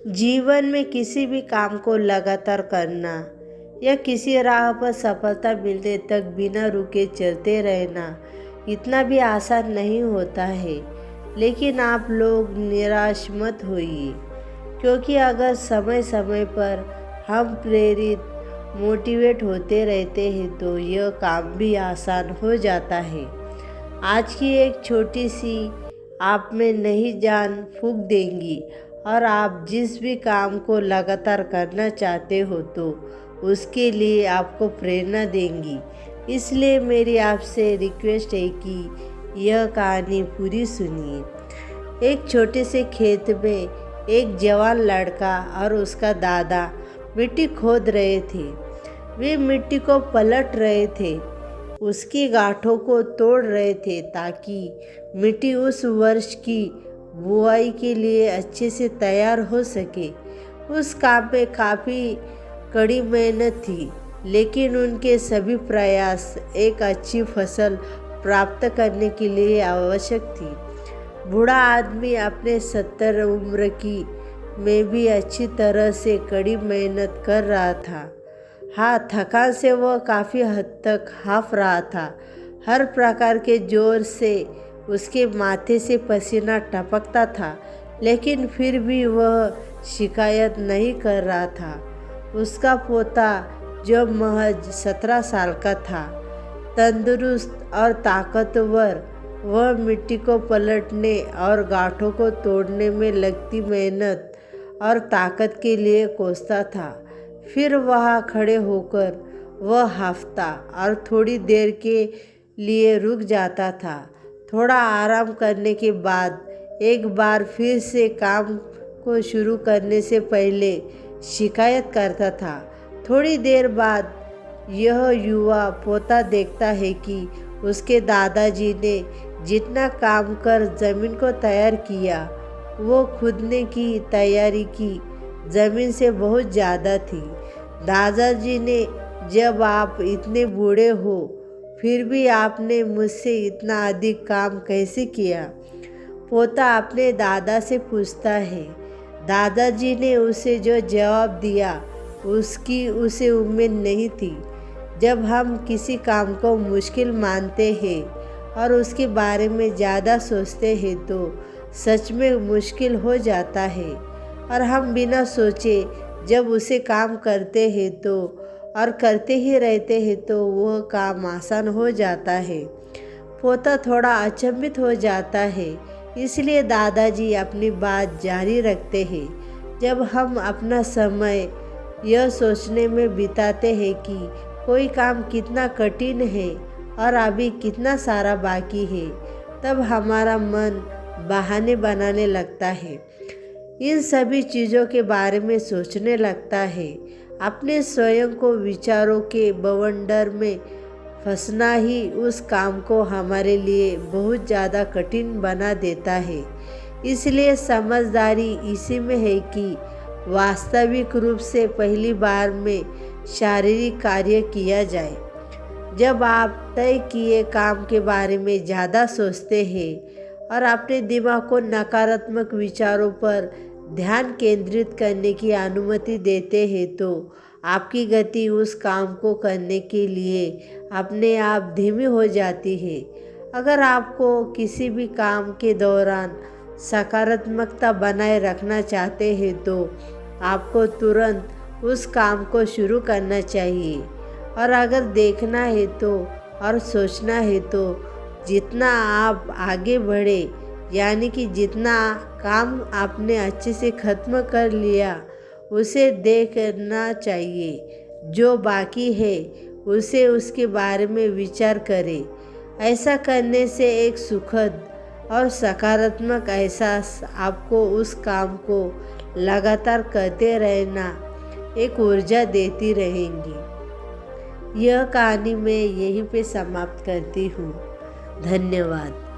जीवन में किसी भी काम को लगातार करना या किसी राह पर सफलता मिलने तक बिना रुके चलते रहना इतना भी आसान नहीं होता है। लेकिन आप लोग निराश मत होइए, क्योंकि अगर समय समय पर हम प्रेरित मोटिवेट होते रहते हैं तो यह काम भी आसान हो जाता है। आज की एक छोटी सी आप में नई जान फूंक देंगी और आप जिस भी काम को लगातार करना चाहते हो तो उसके लिए आपको प्रेरणा देंगी। इसलिए मेरी आपसे रिक्वेस्ट है कि यह कहानी पूरी सुनिए। एक छोटे से खेत में एक जवान लड़का और उसका दादा मिट्टी खोद रहे थे। वे मिट्टी को पलट रहे थे, उसकी गांठों को तोड़ रहे थे ताकि मिट्टी उस वर्ष की बुआई के लिए अच्छे से तैयार हो सके। उस काम में काफ़ी कड़ी मेहनत थी, लेकिन उनके सभी प्रयास एक अच्छी फसल प्राप्त करने के लिए आवश्यक थी। बूढ़ा आदमी अपने 70 उम्र की में भी अच्छी तरह से कड़ी मेहनत कर रहा था। हाँ, थकान से वह काफ़ी हद तक हाफ रहा था। हर प्रकार के जोर से उसके माथे से पसीना टपकता था, लेकिन फिर भी वह शिकायत नहीं कर रहा था। उसका पोता जो महज 17 साल का था, तंदुरुस्त और ताकतवर, वह मिट्टी को पलटने और गांठों को तोड़ने में लगती मेहनत और ताकत के लिए कोसता था। फिर वहाँ खड़े होकर वह हांफता और थोड़ी देर के लिए रुक जाता था। थोड़ा आराम करने के बाद एक बार फिर से काम को शुरू करने से पहले शिकायत करता था। थोड़ी देर बाद यह युवा पोता देखता है कि उसके दादाजी ने जितना काम कर ज़मीन को तैयार किया, वो खुदने की तैयारी की ज़मीन से बहुत ज़्यादा थी। दादाजी ने, जब आप इतने बूढ़े हो फिर भी आपने मुझसे इतना अधिक काम कैसे किया? पोता अपने दादा से पूछता है। दादाजी ने उसे जो जवाब दिया उसकी उसे उम्मीद नहीं थी। जब हम किसी काम को मुश्किल मानते हैं और उसके बारे में ज़्यादा सोचते हैं तो सच में मुश्किल हो जाता है, और हम बिना सोचे जब उसे काम करते हैं तो और करते ही रहते हैं तो वह काम आसान हो जाता है। पोता थोड़ा अचंभित हो जाता है, इसलिए दादाजी अपनी बात जारी रखते हैं। जब हम अपना समय यह सोचने में बिताते हैं कि कोई काम कितना कठिन है और अभी कितना सारा बाकी है, तब हमारा मन बहाने बनाने लगता है, इन सभी चीज़ों के बारे में सोचने लगता है। अपने स्वयं को विचारों के बवंडर में फंसना ही उस काम को हमारे लिए बहुत ज़्यादा कठिन बना देता है। इसलिए समझदारी इसी में है कि वास्तविक रूप से पहली बार में शारीरिक कार्य किया जाए। जब आप तय किए काम के बारे में ज़्यादा सोचते हैं और अपने दिमाग को नकारात्मक विचारों पर ध्यान केंद्रित करने की अनुमति देते हैं तो आपकी गति उस काम को करने के लिए अपने आप धीमी हो जाती है। अगर आपको किसी भी काम के दौरान सकारात्मकता बनाए रखना चाहते हैं तो आपको तुरंत उस काम को शुरू करना चाहिए। और अगर देखना है तो और सोचना है तो जितना आप आगे बढ़े, यानी कि जितना काम आपने अच्छे से ख़त्म कर लिया, उसे देखना चाहिए। जो बाकी है उसे उसके बारे में विचार करें। ऐसा करने से एक सुखद और सकारात्मक एहसास आपको उस काम को लगातार करते रहना एक ऊर्जा देती रहेंगी। यह कहानी मैं यहीं पे समाप्त करती हूँ। धन्यवाद।